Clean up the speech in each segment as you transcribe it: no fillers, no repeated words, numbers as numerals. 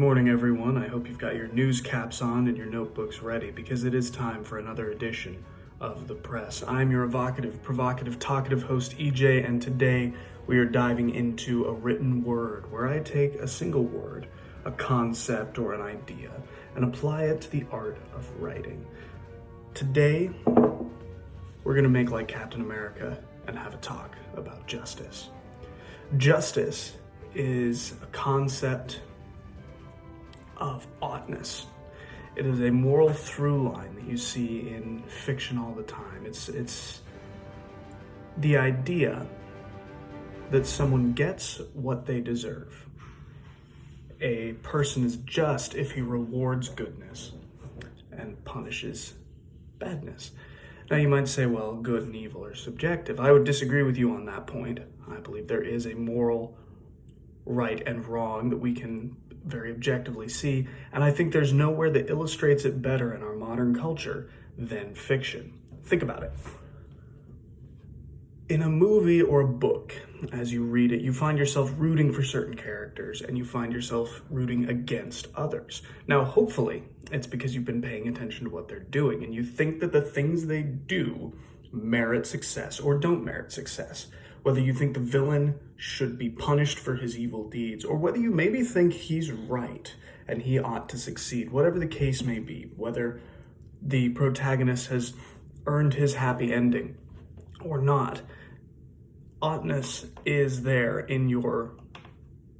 morning, everyone. I hope you've got your news caps on and your notebooks ready because it is time for another edition of The Press. I'm your evocative, provocative, talkative host, EJ, and today we are diving into a written word where I take a single word, a concept, or an idea and apply it to the art of writing. Today, we're going to make like Captain America and have a talk about justice. Justice is a concept of oughtness. It is a moral through line that you see in fiction all the time. It's the idea that someone gets what they deserve. A person is just if he rewards goodness and punishes badness. Now you might say, well, good and evil are subjective. I would disagree with you on that point. I believe there is a moral right and wrong that we can very objectively see, and I think there's nowhere that illustrates it better in our modern culture than fiction. Think about it. In a movie or a book, as you read it, you find yourself rooting for certain characters and you find yourself rooting against others. Now, hopefully, it's because you've been paying attention to what they're doing and you think that the things they do merit success or don't merit success. Whether you think the villain should be punished for his evil deeds, or whether you maybe think he's right and he ought to succeed, whatever the case may be, whether the protagonist has earned his happy ending or not, oughtness is there in your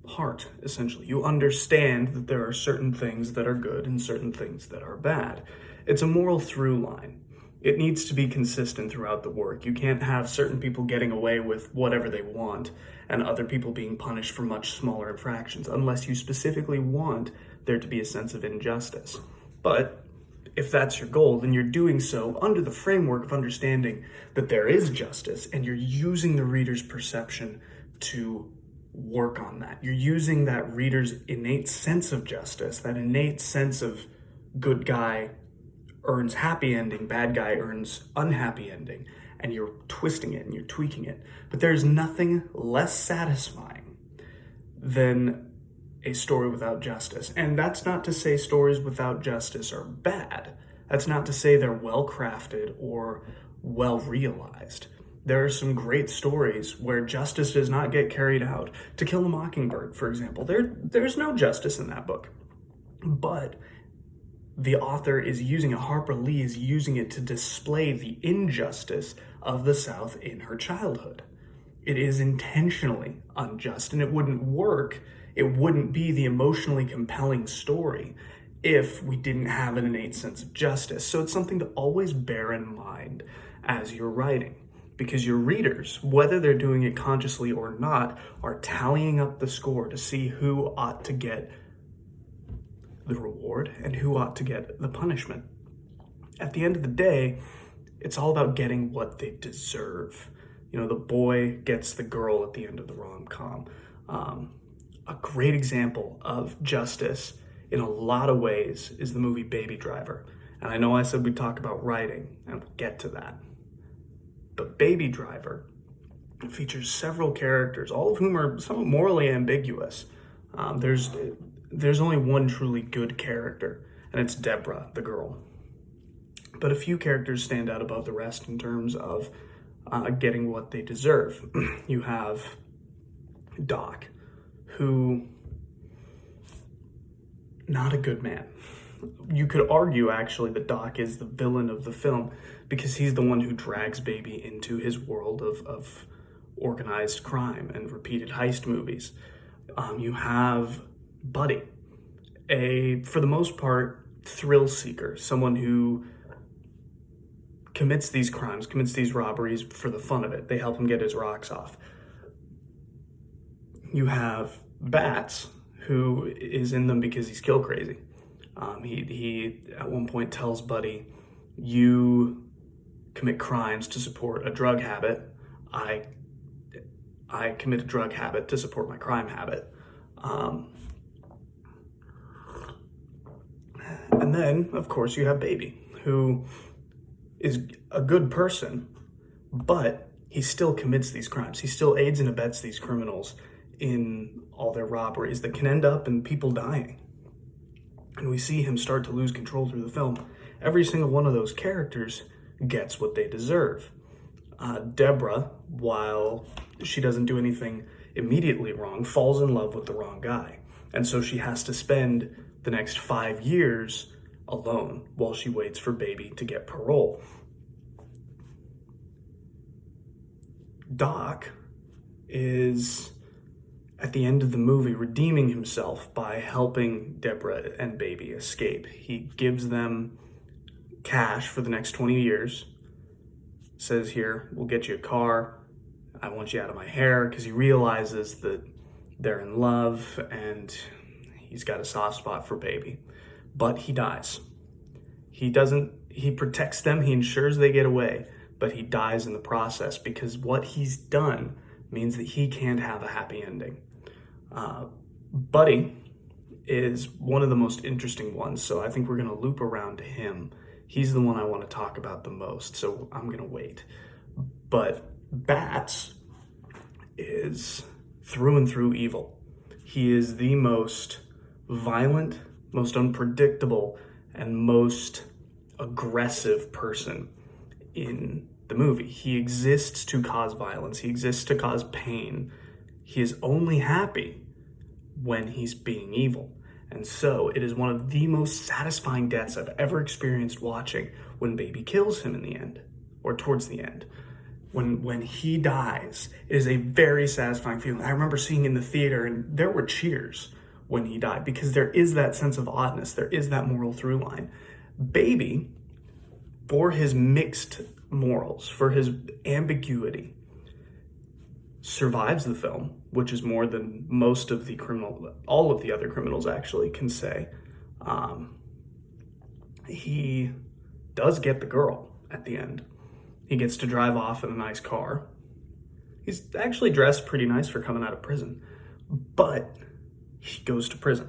heart, essentially. You understand that there are certain things that are good and certain things that are bad. It's a moral through line. It needs to be consistent throughout the work. You can't have certain people getting away with whatever they want and other people being punished for much smaller infractions unless you specifically want there to be a sense of injustice. But if that's your goal, then you're doing so under the framework of understanding that there is justice and you're using the reader's perception to work on that. You're using that reader's innate sense of justice, that innate sense of good guy earns happy ending, bad guy earns unhappy ending, and you're twisting it and you're tweaking it. But there's nothing less satisfying than a story without justice. And that's not to say stories without justice are bad. That's not to say they're well crafted or well realized. There are some great stories where justice does not get carried out. To Kill a Mockingbird, for example, there's no justice in that book. But the author is using it, Harper Lee is using it to display the injustice of the South in her childhood. It is intentionally unjust, and it wouldn't work, it wouldn't be the emotionally compelling story if we didn't have an innate sense of justice. So it's something to always bear in mind as you're writing, because your readers, whether they're doing it consciously or not, are tallying up the score to see who ought to get the reward and who ought to get the punishment. At the end of the day, it's all about getting what they deserve. You know, the boy gets the girl at the end of the rom-com. A great example of justice in a lot of ways is the movie Baby Driver. And I know I said we'd talk about writing, and we'll get to that. But Baby Driver features several characters, all of whom are somewhat morally ambiguous. There's only one truly good character, and it's Deborah, the girl. But a few characters stand out above the rest in terms of getting what they deserve. You have Doc, who, not a good man. You could argue, actually, that Doc is the villain of the film because he's the one who drags Baby into his world of organized crime and repeated heist movies. You have Buddy, for the most part, thrill seeker, someone who commits these crimes, commits these robberies for the fun of it. They help him get his rocks off. You have Bats, who is in them because he's kill crazy. He at one point tells Buddy, you commit crimes to support a drug habit. I commit a drug habit to support my crime habit. And then, of course, you have Baby, who is a good person, but he still commits these crimes. He still aids and abets these criminals in all their robberies that can end up in people dying. and we see him start to lose control through the film, every single one of those characters gets what they deserve. Deborah, while she doesn't do anything immediately wrong, falls in love with the wrong guy. And so she has to spend the next 5 years alone while she waits for baby to get parole. Doc is, at the end of the movie, redeeming himself by helping Deborah and baby escape. He gives them cash for the next 20 years, says, here, we'll get you a car, I want you out of my hair, because he realizes that they're in love and he's got a soft spot for baby. But he dies. He protects them, he ensures they get away, but he dies in the process because what he's done means that he can't have a happy ending. Buddy is one of the most interesting ones, so I think we're gonna loop around to him. He's the one I want to talk about the most, so I'm gonna wait. But Bats is through and through evil. He is the most violent, most unpredictable, and most aggressive person in the movie. He exists to cause violence. He exists to cause pain. He is only happy when he's being evil. And so it is one of the most satisfying deaths I've ever experienced watching when baby kills him in the end, or towards the end. When he dies, it is a very satisfying feeling. I remember seeing in the theater and there were cheers when he died because there is that sense of oddness. There is that moral through line. Baby, for his mixed morals, for his ambiguity, survives the film, which is more than all of the other criminals actually can say. He does get the girl at the end. He gets to drive off in a nice car. He's actually dressed pretty nice for coming out of prison, but he goes to prison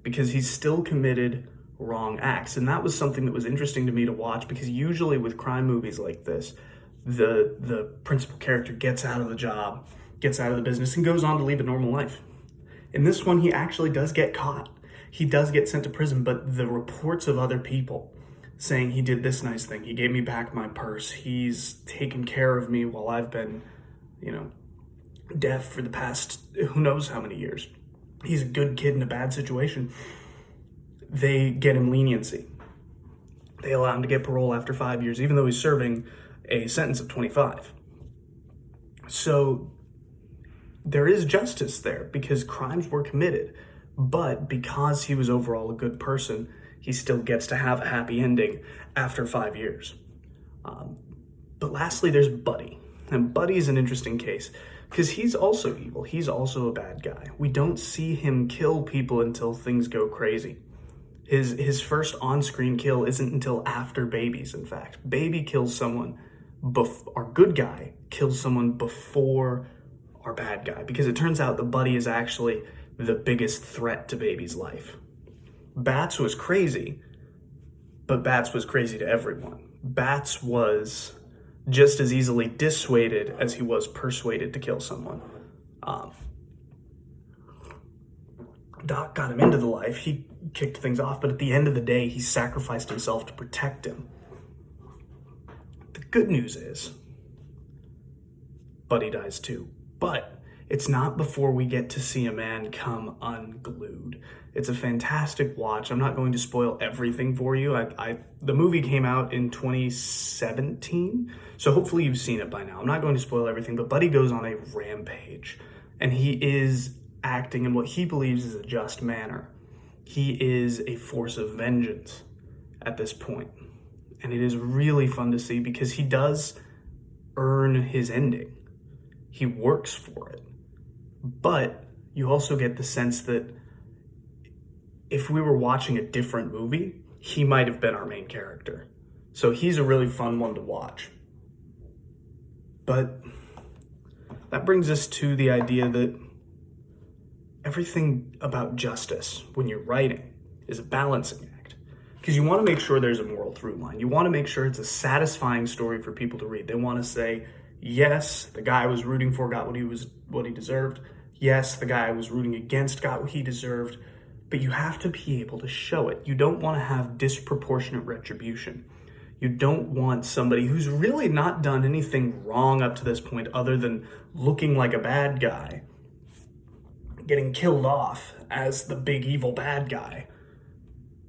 because he's still committed wrong acts. And that was something that was interesting to me to watch because usually with crime movies like this, the principal character gets out of the job, gets out of the business, and goes on to lead a normal life. In this one, he actually does get caught. He does get sent to prison, but the reports of other people saying he did this nice thing, he gave me back my purse, he's taken care of me while I've been, deaf for the past who knows how many years. He's a good kid in a bad situation. They get him leniency. They allow him to get parole after 5 years, even though he's serving a sentence of 25. So there is justice there because crimes were committed, but because he was overall a good person, he still gets to have a happy ending after 5 years. But lastly, there's Buddy. And Buddy is an interesting case because he's also evil. He's also a bad guy. We don't see him kill people until things go crazy. His first on-screen kill isn't until after Baby's, in fact. Baby kills someone, our good guy kills someone before our bad guy, because it turns out that Buddy is actually the biggest threat to Baby's life. Bats was crazy, but Bats was crazy to everyone. Bats was just as easily dissuaded as he was persuaded to kill someone. Doc got him into the life. He kicked things off, but at the end of the day, he sacrificed himself to protect him. The good news is, Buddy dies too, but it's not before we get to see a man come unglued. It's a fantastic watch. I'm not going to spoil everything for you. The movie came out in 2017, so hopefully you've seen it by now. I'm not going to spoil everything, but Buddy goes on a rampage, and he is acting in what he believes is a just manner. He is a force of vengeance at this point, and it is really fun to see because he does earn his ending. He works for it, but you also get the sense that if we were watching a different movie, he might have been our main character. So he's a really fun one to watch. But that brings us to the idea that everything about justice when you're writing is a balancing act, because you want to make sure there's a moral through line. You want to make sure it's a satisfying story for people to read. They want to say, yes, the guy I was rooting for got what he deserved. Yes, the guy I was rooting against got what he deserved. but you have to be able to show it. You don't want to have disproportionate retribution. You don't want somebody who's really not done anything wrong up to this point other than looking like a bad guy, getting killed off as the big evil bad guy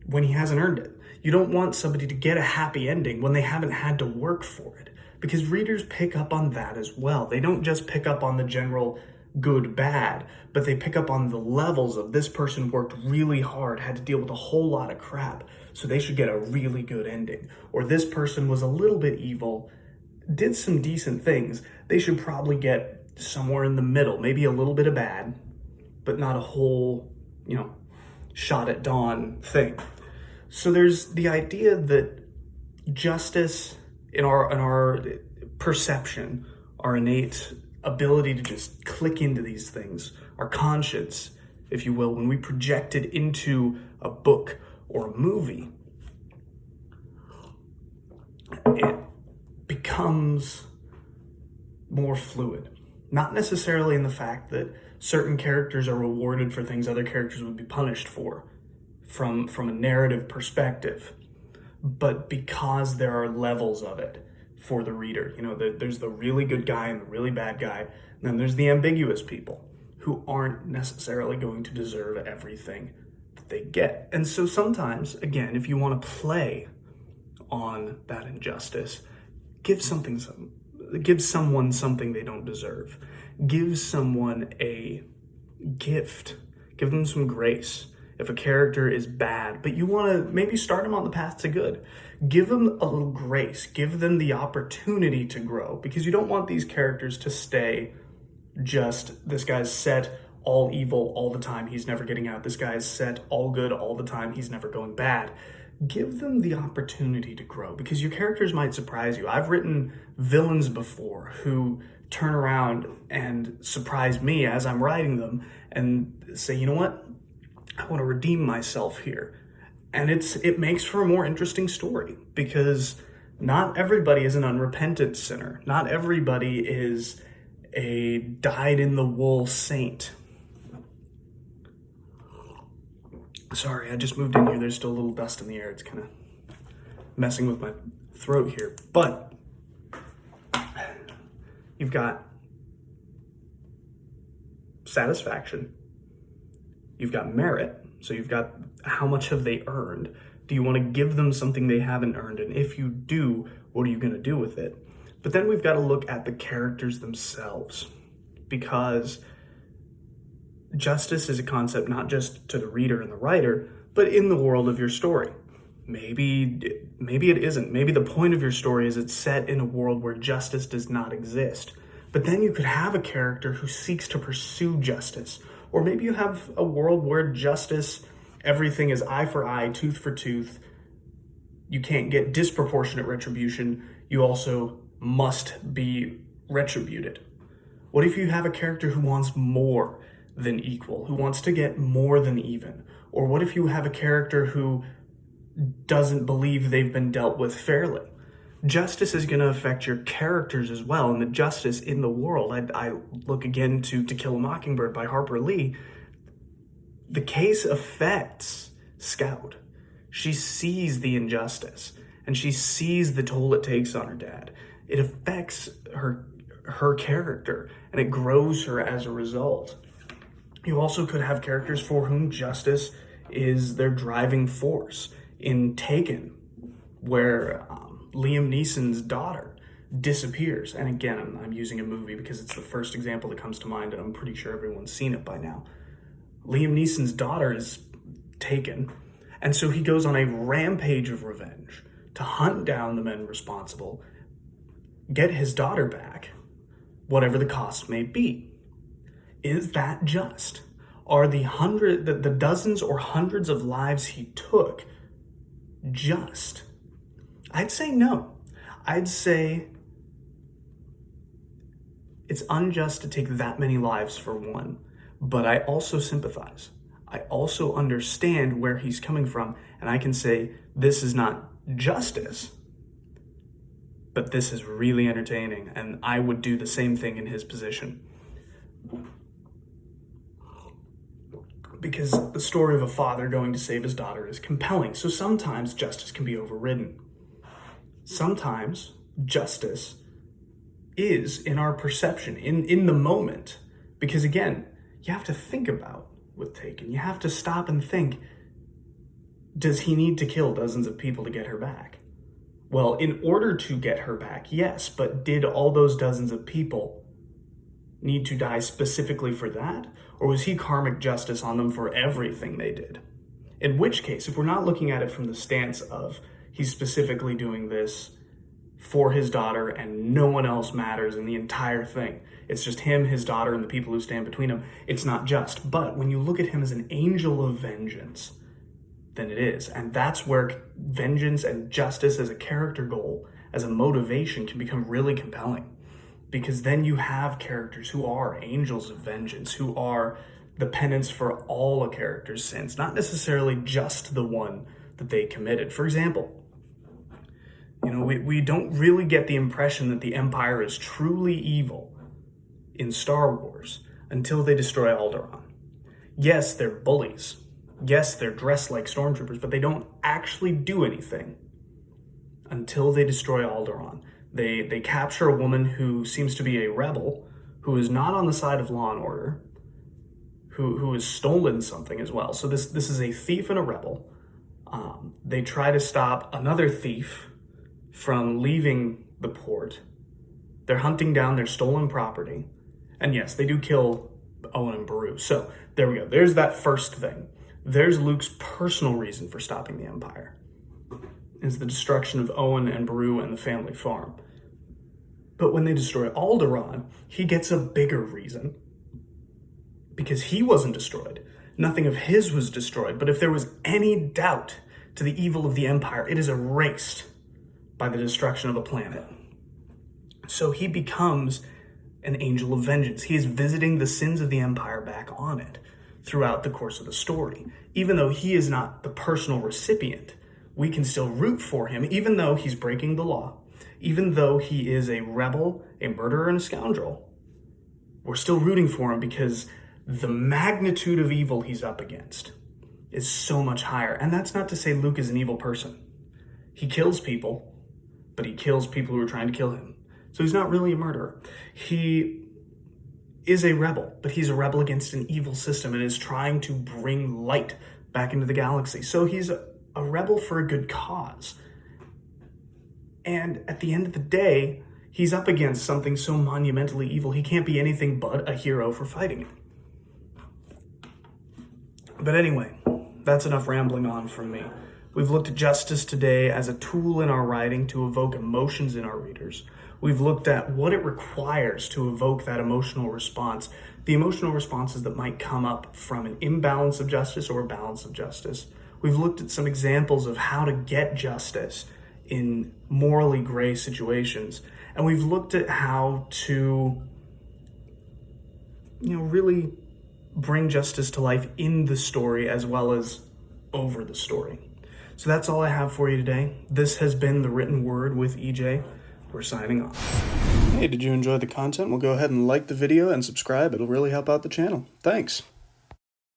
when he hasn't earned it. You don't want somebody to get a happy ending when they haven't had to work for it, because readers pick up on that as well. They don't just pick up on the general good, bad, but they pick up on the levels of this person worked really hard, had to deal with a whole lot of crap, so they should get a really good ending. Or this person was a little bit evil, did some decent things, they should probably get somewhere in the middle, maybe a little bit of bad, but not a whole, shot at dawn thing. So there's the idea that justice in our perception, our innate ability to just click into these things, our conscience, if you will, when we project it into a book or a movie, it becomes more fluid. Not necessarily in the fact that certain characters are rewarded for things other characters would be punished for from a narrative perspective, but because there are levels of it for the reader. There's the really good guy and the really bad guy, and then there's the ambiguous people who aren't necessarily going to deserve everything that they get. And so sometimes, again, if you want to play on that injustice, give someone something they don't deserve. Give someone a gift. Give them some grace. If a character is bad, but you want to maybe start them on the path to good, give them a little grace. Give them the opportunity to grow, because you don't want these characters to stay just, this guy's set all evil all the time, he's never getting out. This guy's set all good all the time, he's never going bad. Give them the opportunity to grow, because your characters might surprise you. I've written villains before who turn around and surprise me as I'm writing them and say, you know what? I want to redeem myself here. And it makes for a more interesting story, because not everybody is an unrepentant sinner. Not everybody is a dyed-in-the-wool saint. Sorry, I just moved in here. There's still a little dust in the air. It's kind of messing with my throat here. But you've got satisfaction. You've got merit. So you've got how much have they earned? Do you want to give them something they haven't earned? And if you do, what are you going to do with it? But then we've got to look at the characters themselves, because justice is a concept not just to the reader and the writer, but in the world of your story. Maybe it isn't. Maybe the point of your story is it's set in a world where justice does not exist. But then you could have a character who seeks to pursue justice. Or maybe you have a world where justice, everything is eye for eye, tooth for tooth. You can't get disproportionate retribution. You also must be retributed. What if you have a character who wants more than equal, who wants to get more than even? Or what if you have a character who doesn't believe they've been dealt with fairly? Justice is going to affect your characters as well, and the justice in the world. I look again to Kill a Mockingbird by Harper Lee. The case affects Scout. She sees the injustice, and she sees the toll it takes on her dad. It affects her character, and it grows her as a result. You also could have characters for whom justice is their driving force. In Taken, where Liam Neeson's daughter disappears. And again, I'm using a movie because it's the first example that comes to mind, and I'm pretty sure everyone's seen it by now. Liam Neeson's daughter is taken, and so he goes on a rampage of revenge to hunt down the men responsible, get his daughter back, whatever the cost may be. Is that just? Are the dozens or hundreds of lives he took just? I'd say no. I'd say it's unjust to take that many lives for one, but I also sympathize. I also understand where he's coming from, and I can say this is not justice, but this is really entertaining, and I would do the same thing in his position. because the story of a father going to save his daughter is compelling. So sometimes justice can be overridden. Sometimes justice is in our perception, in the moment. Because again, you have to think about with Taken. You have to stop and think, does he need to kill dozens of people to get her back? Well, in order to get her back, yes, but did all those dozens of people need to die specifically for that? Or was he karmic justice on them for everything they did? In which case, if we're not looking at it from the stance of he's specifically doing this for his daughter and no one else matters in the entire thing, it's just him, his daughter, and the people who stand between them, it's not just. But when you look at him as an angel of vengeance, then it is. And that's where vengeance and justice as a character goal, as a motivation, can become really compelling. Because then you have characters who are angels of vengeance, who are the penance for all a character's sins, not necessarily just the one that they committed. For example, we don't really get the impression that the Empire is truly evil in Star Wars until they destroy Alderaan. Yes, they're bullies. Yes, they're dressed like stormtroopers, but they don't actually do anything until they destroy Alderaan. They capture a woman who seems to be a rebel, who is not on the side of law and order, who has stolen something as well. So this is a thief and a rebel. They try to stop another thief from leaving the port. They're hunting down their stolen property. And yes, they do kill Owen and Beru. So there we go. There's that first thing. There's Luke's personal reason for stopping the Empire, is the destruction of Owen and Beru and the family farm. But when they destroy Alderaan, he gets a bigger reason, because he wasn't destroyed. Nothing of his was destroyed. But if there was any doubt to the evil of the Empire, it is erased by the destruction of a planet. So he becomes an angel of vengeance. He is visiting the sins of the Empire back on it throughout the course of the story. Even though he is not the personal recipient, we can still root for him, even though he's breaking the law, even though he is a rebel, a murderer, and a scoundrel. We're still rooting for him because the magnitude of evil he's up against is so much higher. And that's not to say Luke is an evil person. He kills people, but he kills people who are trying to kill him. So he's not really a murderer. He is a rebel, but he's a rebel against an evil system and is trying to bring light back into the galaxy. So he's a rebel for a good cause. And at the end of the day, he's up against something so monumentally evil, he can't be anything but a hero for fighting it. But anyway, that's enough rambling on from me. We've looked at justice today as a tool in our writing to evoke emotions in our readers. We've looked at what it requires to evoke that emotional response, the emotional responses that might come up from an imbalance of justice or a balance of justice. We've looked at some examples of how to get justice in morally gray situations. And we've looked at how to, really bring justice to life in the story as well as over the story. So that's all I have for you today. This has been The Written Word with EJ. We're signing off. Hey, did you enjoy the content? Well, go ahead and like the video and subscribe. It'll really help out the channel. Thanks.